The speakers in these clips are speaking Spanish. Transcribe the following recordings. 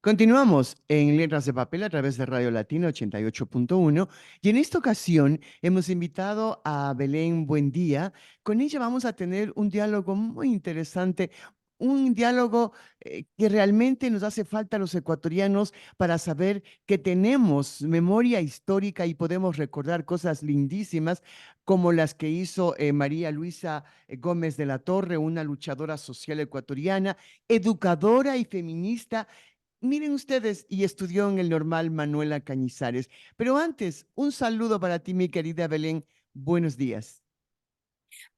Continuamos en Letras de Papel a través de Radio Latina 88.1 y en esta ocasión hemos invitado a Belén Buendía. Con ella vamos a tener un diálogo muy interesante, un diálogo que realmente nos hace falta a los ecuatorianos para saber que tenemos memoria histórica y podemos recordar cosas lindísimas como las que hizo María Luisa Gómez de la Torre, una luchadora social ecuatoriana, educadora y feminista. Miren ustedes, y estudió en el Normal Manuela Cañizares. Pero antes, un saludo para ti, mi querida Belén. Buenos días.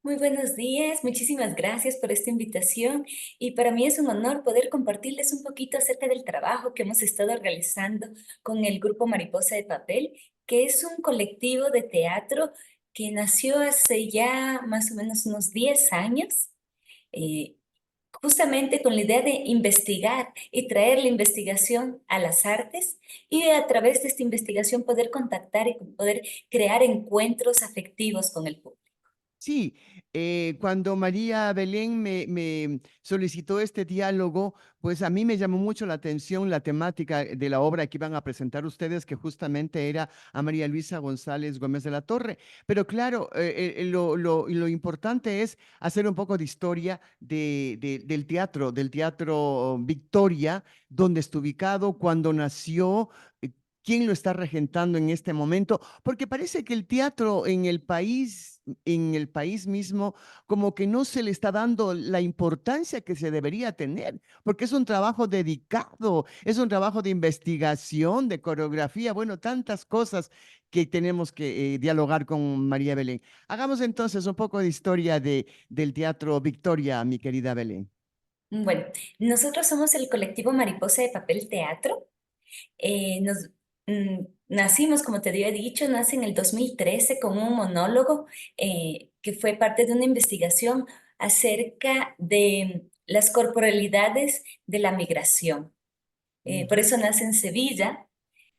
Muy buenos días, muchísimas gracias por esta invitación y para mí es un honor poder compartirles un poquito acerca del trabajo que hemos estado realizando con el grupo Mariposa de Papel, que es un colectivo de teatro que nació hace ya más o menos unos 10 años, eh, justamente con la idea de investigar y traer la investigación a las artes y a través de esta investigación poder contactar y poder crear encuentros afectivos con el público. Sí, cuando María Belén me solicitó este diálogo, pues a mí me llamó mucho la atención la temática de la obra que iban a presentar ustedes, que justamente era a María Luisa González Gómez de la Torre. Pero claro, lo importante es hacer un poco de historia del teatro Victoria, dónde está ubicado, cuándo nació. ¿Quién lo está regentando en este momento? Porque parece que el teatro en el país mismo, como que no se le está dando la importancia que se debería tener, porque es un trabajo dedicado, es un trabajo de investigación, de coreografía, bueno, tantas cosas que tenemos que dialogar con María Belén. Hagamos entonces un poco de historia del Teatro Victoria, mi querida Belén. Bueno, nosotros somos el colectivo Mariposa de Papel Teatro. Nos nacimos, como te había dicho, nace en el 2013 con un monólogo que fue parte de una investigación acerca de las corporalidades de la migración. Por Ujú, eso nace en Sevilla,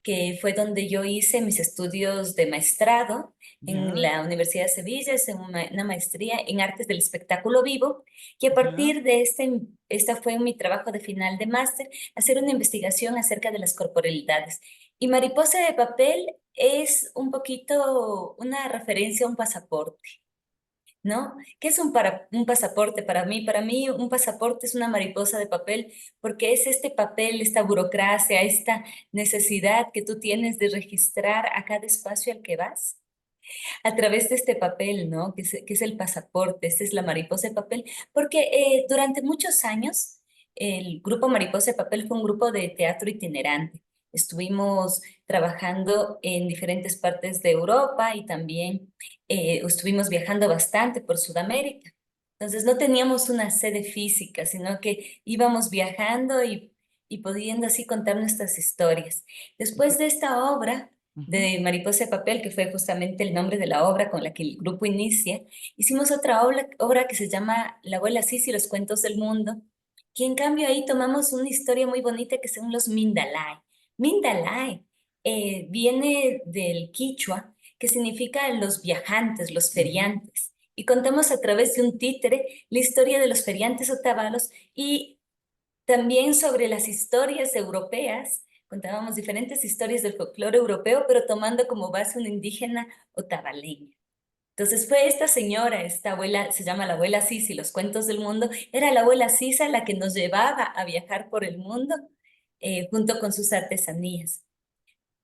que fue donde yo hice mis estudios de maestrado en ya, la Universidad de Sevilla, es una maestría en artes del espectáculo vivo, y a ya. partir de esta fue mi trabajo de final de máster, hacer una investigación acerca de las corporalidades. Y Mariposa de Papel es un poquito una referencia a un pasaporte. ¿No? ¿Qué es un pasaporte para mí? Para mí un pasaporte es una mariposa de papel porque es este papel, esta burocracia, esta necesidad que tú tienes de registrar a cada espacio al que vas a través de este papel, ¿no? Que es el pasaporte, esta es la mariposa de papel, porque durante muchos años el grupo Mariposa de Papel fue un grupo de teatro itinerante. Estuvimos trabajando en diferentes partes de Europa y también estuvimos viajando bastante por Sudamérica. Entonces no teníamos una sede física, sino que íbamos viajando y pudiendo así contar nuestras historias. Después de esta obra, Ujú. de Mariposa de Papel, que fue justamente el nombre de la obra con la que el grupo inicia, hicimos otra obra que se llama La abuela Sisi y los cuentos del mundo, que en cambio ahí tomamos una historia muy bonita que son los Mindalay. Mindalay viene del quichua, que significa los viajantes, los Ujú. feriantes. Y contamos a través de un títere la historia de los feriantes otavalos y también sobre las historias europeas, contábamos diferentes historias del folclore europeo, pero tomando como base una indígena otavaleña. Entonces fue esta señora, esta abuela, se llama la abuela Sisa y los cuentos del mundo, era la abuela Sisa la que nos llevaba a viajar por el mundo junto con sus artesanías.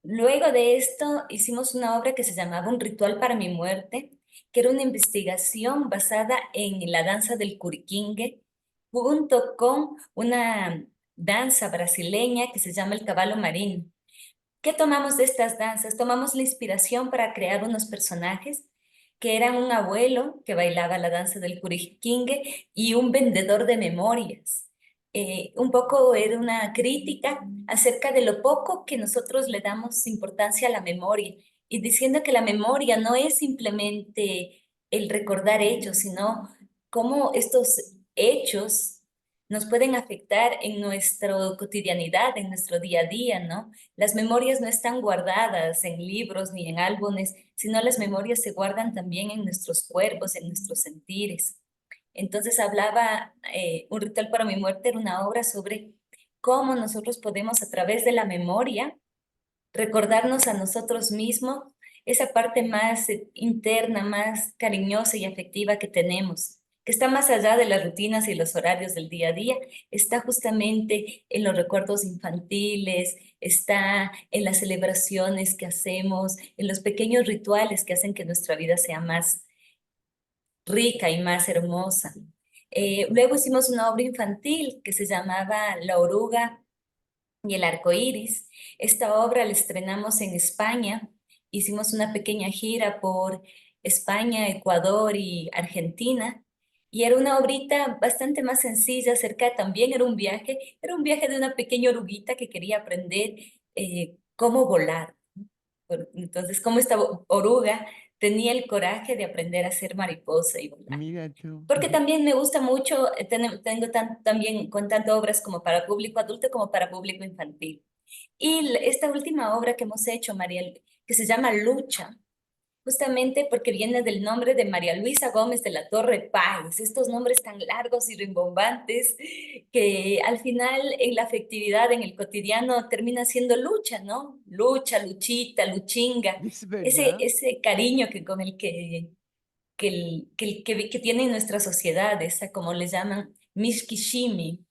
Luego de esto hicimos una obra que se llamaba Un ritual para mi muerte, que era una investigación basada en la danza del curiquingue, junto con una danza brasileña que se llama el caballo marino. ¿Qué tomamos de estas danzas? Tomamos la inspiración para crear unos personajes que eran un abuelo que bailaba la danza del curiquingue y un vendedor de memorias. Un poco era una crítica acerca de lo poco que nosotros le damos importancia a la memoria y diciendo que la memoria no es simplemente el recordar hechos, sino cómo estos hechos nos pueden afectar en nuestra cotidianidad, en nuestro día a día, ¿no? Las memorias no están guardadas en libros ni en álbumes, sino las memorias se guardan también en nuestros cuerpos, en nuestros sentires. Entonces hablaba, Un ritual para mi muerte era una obra sobre cómo nosotros podemos a través de la memoria recordarnos a nosotros mismos esa parte más interna, más cariñosa y afectiva que tenemos, que está más allá de las rutinas y los horarios del día a día, está justamente en los recuerdos infantiles, está en las celebraciones que hacemos, en los pequeños rituales que hacen que nuestra vida sea más rica y más hermosa. Luego hicimos una obra infantil que se llamaba La oruga y el arco iris. Esta obra la estrenamos en España. Hicimos una pequeña gira por España, Ecuador y Argentina. Y era una obrita bastante más sencilla, acerca también era un viaje de una pequeña oruguita que quería aprender cómo volar. Entonces, cómo esta oruga tenía el coraje de aprender a ser mariposa y volar. Mira tú. Porque también me gusta mucho, tengo también contando obras como para público adulto como para público infantil. Y esta última obra que hemos hecho, Mariel, que se llama Lucha, justamente porque viene del nombre de María Luisa Gómez de la Torre Páez, estos nombres tan largos y rimbombantes que al final en la afectividad, en el cotidiano, termina siendo lucha, ¿no? Lucha, luchita, luchinga, Es verdad. ese cariño que con el que tiene nuestra sociedad, esa como le llaman Mishkishimi,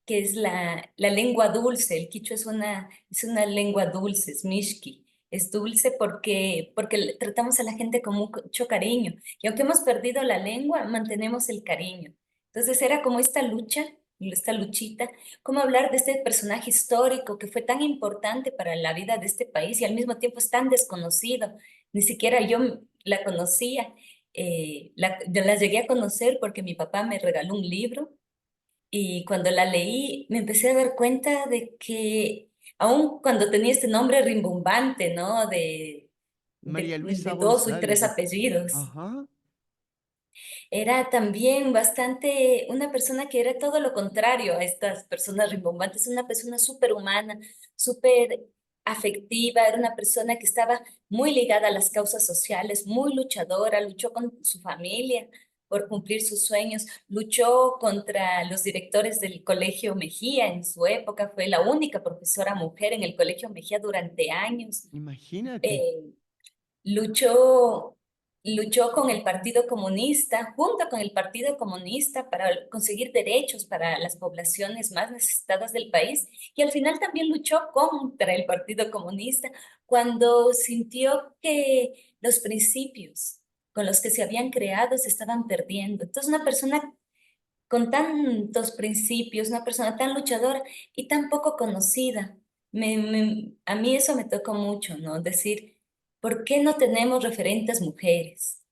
que es la lengua dulce. El quichua es una lengua dulce, es Mishki. Es dulce porque tratamos a la gente con mucho cariño. Y aunque hemos perdido la lengua, mantenemos el cariño. Entonces era como esta lucha, esta luchita, cómo hablar de este personaje histórico que fue tan importante para la vida de este país y al mismo tiempo es tan desconocido. Ni siquiera yo la conocía. Yo la llegué a conocer porque mi papá me regaló un libro y cuando la leí me empecé a dar cuenta de que aun cuando tenía este nombre rimbombante, ¿no? María Luisa De dos y tres González. apellidos, Ajá. era también bastante una persona que era todo lo contrario a estas personas rimbombantes, una persona súper humana, súper afectiva, era una persona que estaba muy ligada a las causas sociales, muy luchadora, luchó con su familia por cumplir sus sueños, luchó contra los directores del Colegio Mejía en su época, fue la única profesora mujer en el Colegio Mejía durante años. Imagínate. Eh, luchó, luchó con el Partido Comunista, junto con el Partido Comunista, para conseguir derechos para las poblaciones más necesitadas del país. Y al final también luchó contra el Partido Comunista cuando sintió que los principios con los que se habían creado se estaban perdiendo. Entonces, una persona con tantos principios, una persona tan luchadora y tan poco conocida. A mí eso me tocó mucho, ¿no? Decir, ¿por qué no tenemos referentes mujeres?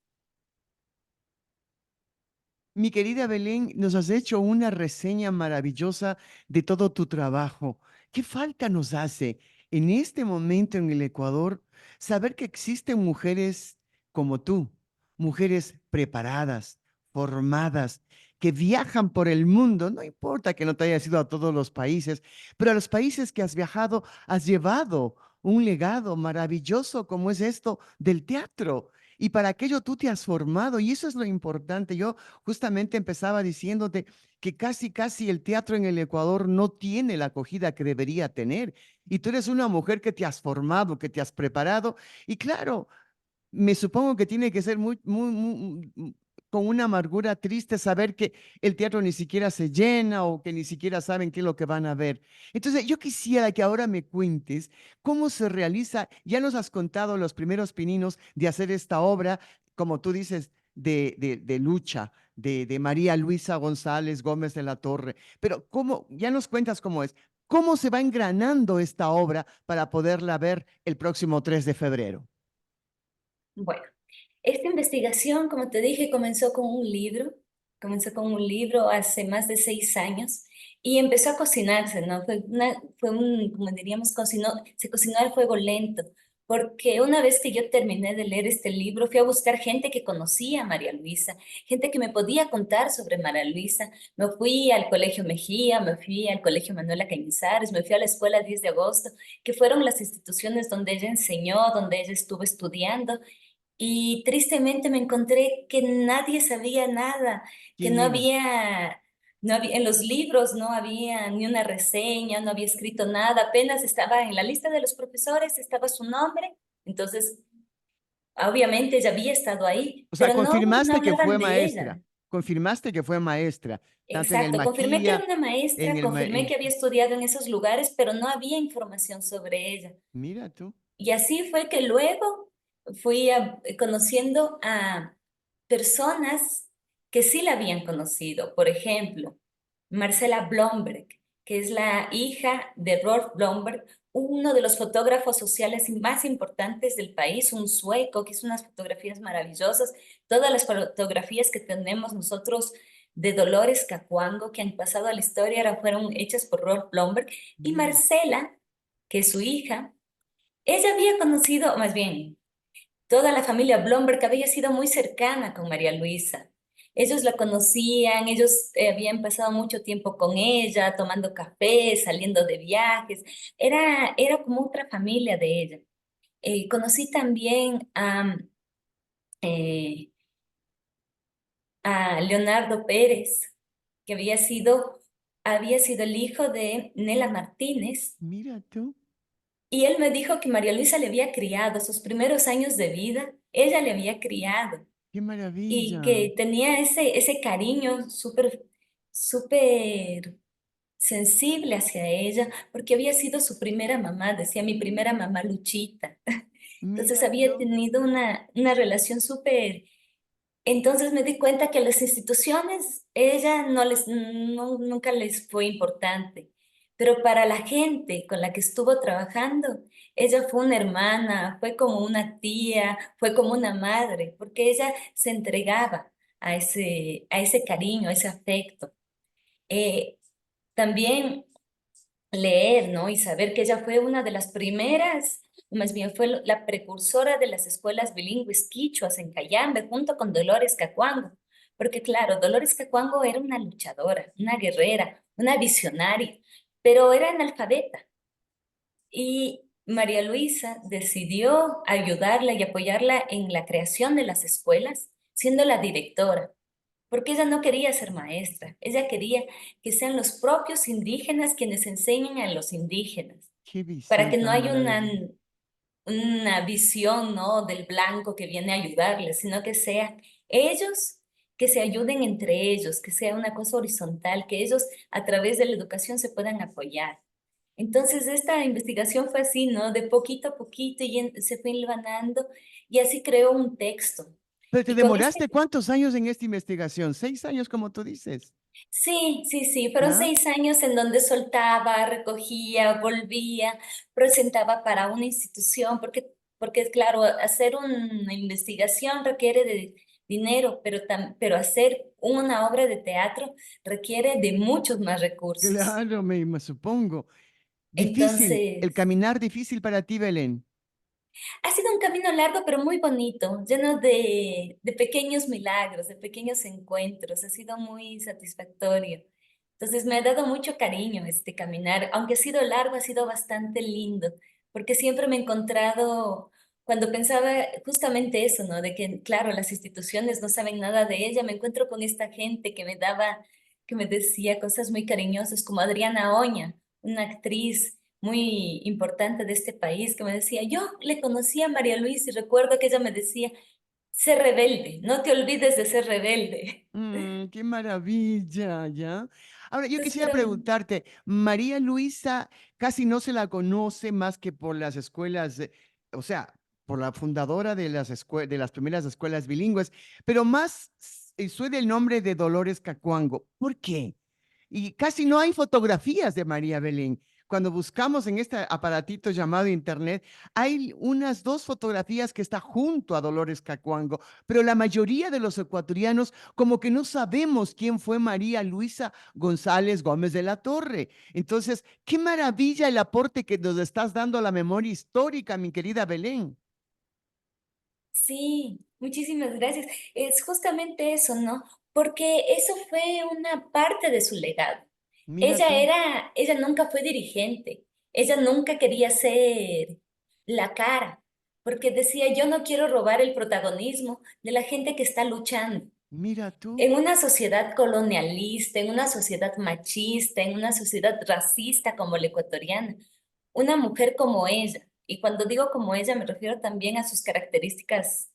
Mi querida Belén, nos has hecho una reseña maravillosa de todo tu trabajo. ¿Qué falta nos hace en este momento en el Ecuador saber que existen mujeres como tú, mujeres preparadas, formadas, que viajan por el mundo? No importa que no te hayas ido a todos los países, pero a los países que has viajado has llevado un legado maravilloso como es esto del teatro. Y para aquello tú te has formado y eso es lo importante. Yo justamente empezaba diciéndote que casi, casi el teatro en el Ecuador no tiene la acogida que debería tener. Y tú eres una mujer que te has formado, que te has preparado. Y claro, me supongo que tiene que ser con una amargura triste saber que el teatro ni siquiera se llena o que ni siquiera saben qué es lo que van a ver. Entonces, yo quisiera que ahora me cuentes cómo se realiza. Ya nos has contado los primeros pininos de hacer esta obra, como tú dices, de lucha, de María Luisa González Gómez de la Torre. Pero cómo, ya nos cuentas cómo es. ¿Cómo se va engranando esta obra para poderla ver el próximo 3 de febrero? Bueno, esta investigación, como te dije, comenzó con un libro hace más de 6 años y empezó a cocinarse, ¿no? Como diríamos, se cocinó al fuego lento, porque una vez que yo terminé de leer este libro, fui a buscar gente que conocía a María Luisa, gente que me podía contar sobre María Luisa. Me fui al Colegio Mejía, me fui al Colegio Manuela Cañizares, me fui a la Escuela 10 de Agosto, que fueron las instituciones donde ella enseñó, donde ella estuvo estudiando. Y tristemente me encontré que nadie sabía nada, que ¿Quién no era? había, No había, en los libros no había ni una reseña, no había escrito nada, apenas estaba en la lista de los profesores, estaba su nombre, entonces obviamente ella había estado ahí, O sea, pero no confirmaste que fue hablaban de ella. maestra, confirmaste que fue maestra, tanto en el Exacto, confirmé que era Maquilla, una en maestra, el... confirmé que había estudiado en esos lugares, pero no había información sobre ella. Mira tú. Y así fue que luego conociendo a personas que sí la habían conocido. Por ejemplo, Marcela Blomberg, que es la hija de Rolf Blomberg, uno de los fotógrafos sociales más importantes del país, un sueco que hizo unas fotografías maravillosas. Todas las fotografías que tenemos nosotros de Dolores Cacuango, que han pasado a la historia, fueron hechas por Rolf Blomberg. Y Mira, Marcela, que es su hija, ella había conocido, más bien, toda la familia Blomberg había sido muy cercana con María Luisa. Ellos la conocían, ellos habían pasado mucho tiempo con ella, tomando café, saliendo de viajes. Era como otra familia de ella. Conocí también eh, a Leonardo Pérez, que había sido el hijo de Nela Martínez. mira tú. Y él me dijo que María Luisa le había criado sus primeros años de vida, ella le había criado Qué y maravilla. que tenía ese cariño súper sensible hacia ella, porque había sido su primera mamá, decía mi primera mamá Luchita. Entonces Mira había tú. tenido una relación súper. Entonces me di cuenta que las instituciones, ella nunca les fue importante, pero para la gente con la que estuvo trabajando, ella fue una hermana, fue como una tía, fue como una madre, porque ella se entregaba a ese cariño, a ese afecto. Eh, También leer, ¿no? Y saber que ella fue una de las primeras, más bien fue la precursora de las escuelas bilingües quichuas en Cayambe, junto con Dolores Cacuango. Porque claro, Dolores Cacuango era una luchadora, una guerrera, una visionaria, pero era analfabeta. Y María Luisa decidió ayudarla y apoyarla en la creación de las escuelas, siendo la directora porque ella no quería ser maestra, ella quería que sean los propios indígenas quienes enseñen a los indígenas, Qué para visión que no tan haya maravillosa. una visión, ¿no? Del blanco que viene a ayudarles, sino que sean ellos que se ayuden entre ellos, que sea una cosa horizontal, que ellos a través de la educación se puedan apoyar. Entonces, esta investigación fue así, ¿no? De poquito a poquito y se fue hilvanando y así creó un texto. Pero te Y con este demoraste cuántos años en esta investigación, 6 años como tú dices. Sí, sí, sí, fueron ¿Ya? 6 años en donde soltaba, recogía, volvía, presentaba para una institución, porque claro, hacer una investigación requiere de dinero, pero hacer una obra de teatro requiere de muchos más recursos. Claro, me supongo. Difícil, el Entonces, caminar difícil para ti, Belén. ha sido un camino largo, pero muy bonito, lleno de pequeños milagros, de pequeños encuentros. Ha sido muy satisfactorio. Entonces me ha dado mucho cariño este caminar. Aunque ha sido largo, ha sido bastante lindo, porque siempre me he encontrado, cuando pensaba justamente eso, ¿no? De que, claro, las instituciones no saben nada de ella, me encuentro con esta gente que me decía cosas muy cariñosas, como Adriana Oña, una actriz muy importante de este país que me decía, yo le conocí a María Luisa y recuerdo que ella me decía, sé rebelde, no te olvides de ser rebelde. Qué maravilla, ¿ya? Ahora, yo Entonces quisiera fueron, preguntarte, María Luisa casi no se la conoce más que por las escuelas, o sea, por la fundadora de de las primeras escuelas bilingües, pero más suena el nombre de Dolores Cacuango. ¿Por qué? Y casi no hay fotografías de María Belén. Cuando buscamos en este aparatito llamado Internet, hay unas dos fotografías que está junto a Dolores Cacuango, pero la mayoría de los ecuatorianos como que no sabemos quién fue María Luisa González Gómez de la Torre. Entonces, qué maravilla el aporte que nos estás dando a la memoria histórica, mi querida Belén. sí, muchísimas gracias. Es justamente eso, ¿no? Porque eso fue una parte de su legado. Mira tú. Ella nunca fue dirigente, ella nunca quería ser la cara, porque decía, yo no quiero robar el protagonismo de la gente que está luchando. Mira tú. En una sociedad colonialista, en una sociedad machista, en una sociedad racista como la ecuatoriana, una mujer como ella, y cuando digo como ella me refiero también a sus características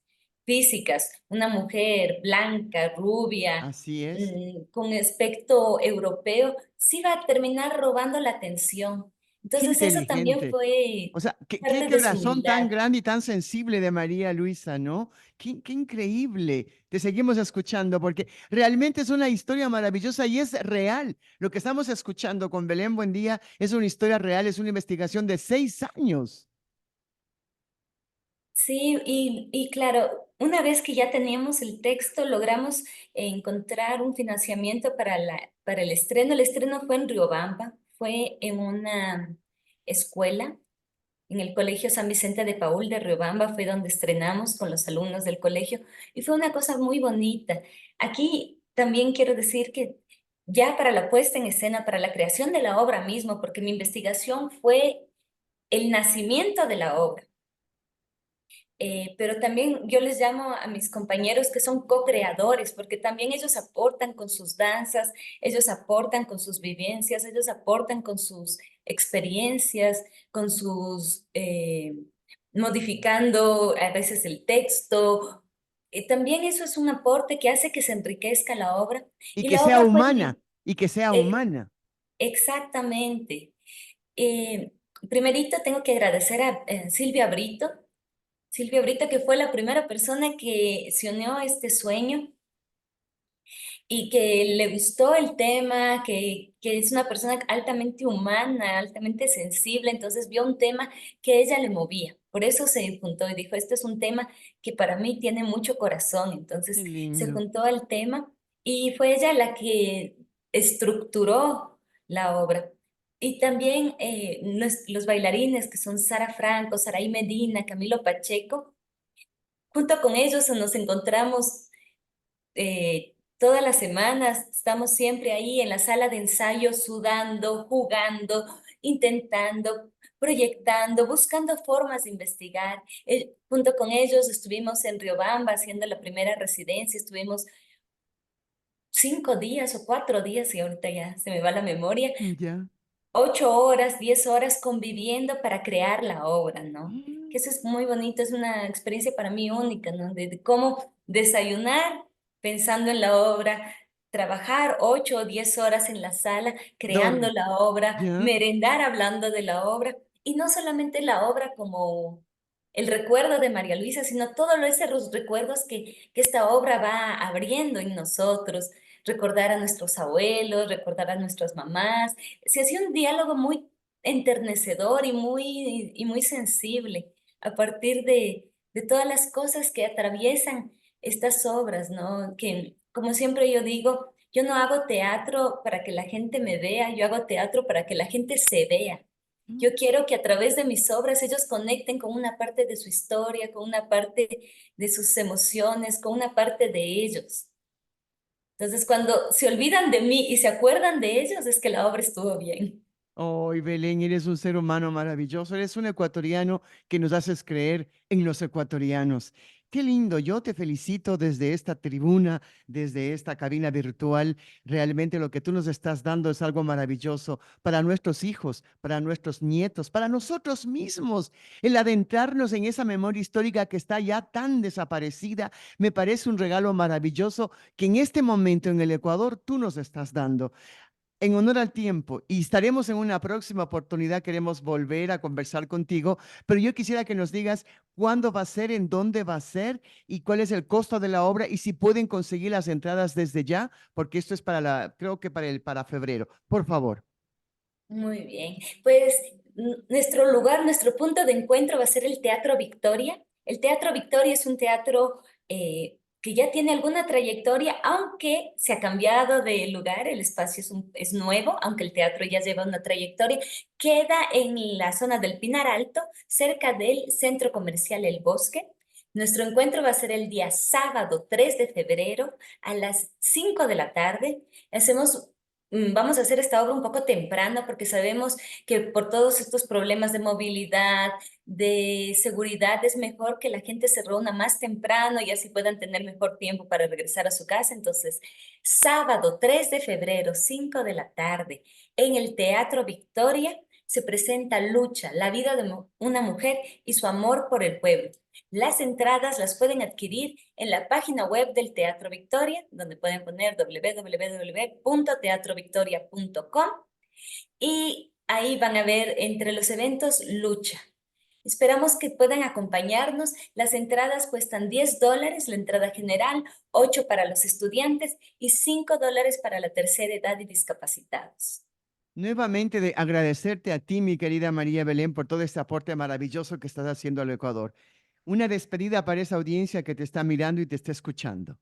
físicas, una mujer blanca, rubia, Así es. con aspecto europeo, sí va a terminar robando la atención. Qué Entonces eso también inteligente. fue O sea, qué parte de su corazón tan humildad. grande y tan sensible de María Luisa, ¿no? Qué increíble. Te seguimos escuchando porque realmente es una historia maravillosa y es real. Lo que estamos escuchando con Belén Buendía es una historia real, es una investigación de 6 años. Sí, y claro, una vez que ya teníamos el texto, logramos encontrar un financiamiento para el estreno. El estreno fue en Riobamba, fue en una escuela, en el Colegio San Vicente de Paúl de Riobamba, fue donde estrenamos con los alumnos del colegio y fue una cosa muy bonita. Aquí también quiero decir que ya para la puesta en escena, para la creación de la obra mismo, porque mi investigación fue el nacimiento de la obra. Pero también yo les llamo a mis compañeros que son co-creadores, porque también ellos aportan con sus danzas, ellos aportan con sus vivencias, ellos aportan con sus experiencias, con sus modificando a veces el texto. También eso es un aporte que hace que se enriquezca la obra. Y Y que la sea obra fue humana, y que sea eh, humana. exactamente. Eh, Primerito tengo que agradecer a Silvia Brito. Silvia Brito, que fue la primera persona que se unió a este sueño y que le gustó el tema, que es una persona altamente humana, altamente sensible, entonces vio un tema que ella le movía. Por eso se juntó y dijo, este es un tema que para mí tiene mucho corazón. Qué Entonces se lindo. juntó al tema y fue ella la que estructuró la obra. Y también los bailarines que son Sara Franco, Saraí Medina, Camilo Pacheco. Junto con ellos nos encontramos todas las semanas, estamos siempre ahí en la sala de ensayo, sudando, jugando, intentando, proyectando, buscando formas de investigar. Junto con ellos estuvimos en Riobamba haciendo la primera residencia, estuvimos 5 días o 4 días, y ahorita ya se me va la memoria, Ya. 8 horas, 10 horas conviviendo para crear la obra, ¿no? Mm. Que eso es muy bonito, es una experiencia para mí única, ¿no? De cómo desayunar pensando en la obra, trabajar 8 o 10 horas en la sala creando Dor- la obra, ya. merendar hablando de la obra, y no solamente la obra como el recuerdo de María Luisa, sino todos esos recuerdos que esta obra va abriendo en nosotros, recordar a nuestros abuelos, recordar a nuestras mamás. Se hacía un diálogo muy enternecedor y muy sensible a partir de todas las cosas que atraviesan estas obras, ¿no? Que, como siempre yo digo, yo no hago teatro para que la gente me vea, yo hago teatro para que la gente se vea. Mm. Yo quiero que a través de mis obras ellos conecten con una parte de su historia, con una parte de sus emociones, con una parte de ellos. Entonces, cuando se olvidan de mí y se acuerdan de ellos, es que la obra estuvo bien. Hoy, Belén, eres un ser humano maravilloso, eres un ecuatoriano que nos haces creer en los ecuatorianos. Qué lindo, yo te felicito desde esta tribuna, desde esta cabina virtual. Realmente lo que tú nos estás dando es algo maravilloso para nuestros hijos, para nuestros nietos, para nosotros mismos. El adentrarnos en esa memoria histórica que está ya tan desaparecida, me parece un regalo maravilloso que en este momento en el Ecuador tú nos estás dando. En honor al tiempo, y estaremos en una próxima oportunidad, queremos volver a conversar contigo, pero yo quisiera que nos digas cuándo va a ser, en dónde va a ser y cuál es el costo de la obra y si pueden conseguir las entradas desde ya, porque esto es creo que para febrero. Por favor. Muy bien. Pues nuestro lugar, nuestro punto de encuentro va a ser el Teatro Victoria. El Teatro Victoria es un teatro que ya tiene alguna trayectoria, aunque se ha cambiado de lugar, el espacio es nuevo, aunque el teatro ya lleva una trayectoria. Queda en la zona del Pinar Alto, cerca del Centro Comercial El Bosque. Nuestro encuentro va a ser el día sábado 3 de febrero a las 5 de la tarde. Hacemos vamos a hacer esta obra un poco temprano porque sabemos que por todos estos problemas de movilidad, de seguridad, es mejor que la gente se reúna más temprano y así puedan tener mejor tiempo para regresar a su casa. Entonces, sábado 3 de febrero, 5 de la tarde, en el Teatro Victoria, se presenta Lucha, la vida de una mujer y su amor por el pueblo. Las entradas las pueden adquirir en la página web del Teatro Victoria, donde pueden poner www.teatrovictoria.com y ahí van a ver entre los eventos Lucha. Esperamos que puedan acompañarnos. Las entradas cuestan $10, la entrada general, 8 para los estudiantes y $5 para la tercera edad y discapacitados. Nuevamente de agradecerte a ti, mi querida María Belén, por todo este aporte maravilloso que estás haciendo al Ecuador. Una despedida para esa audiencia que te está mirando y te está escuchando.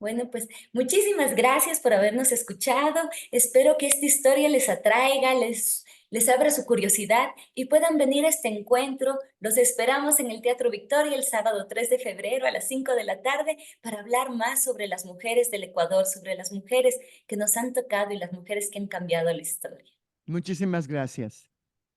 Bueno, pues muchísimas gracias por habernos escuchado. Espero que esta historia les atraiga, les abra su curiosidad y puedan venir a este encuentro. Los esperamos en el Teatro Victoria el sábado 3 de febrero a las 5 de la tarde para hablar más sobre las mujeres del Ecuador, sobre las mujeres que nos han tocado y las mujeres que han cambiado la historia. Muchísimas gracias.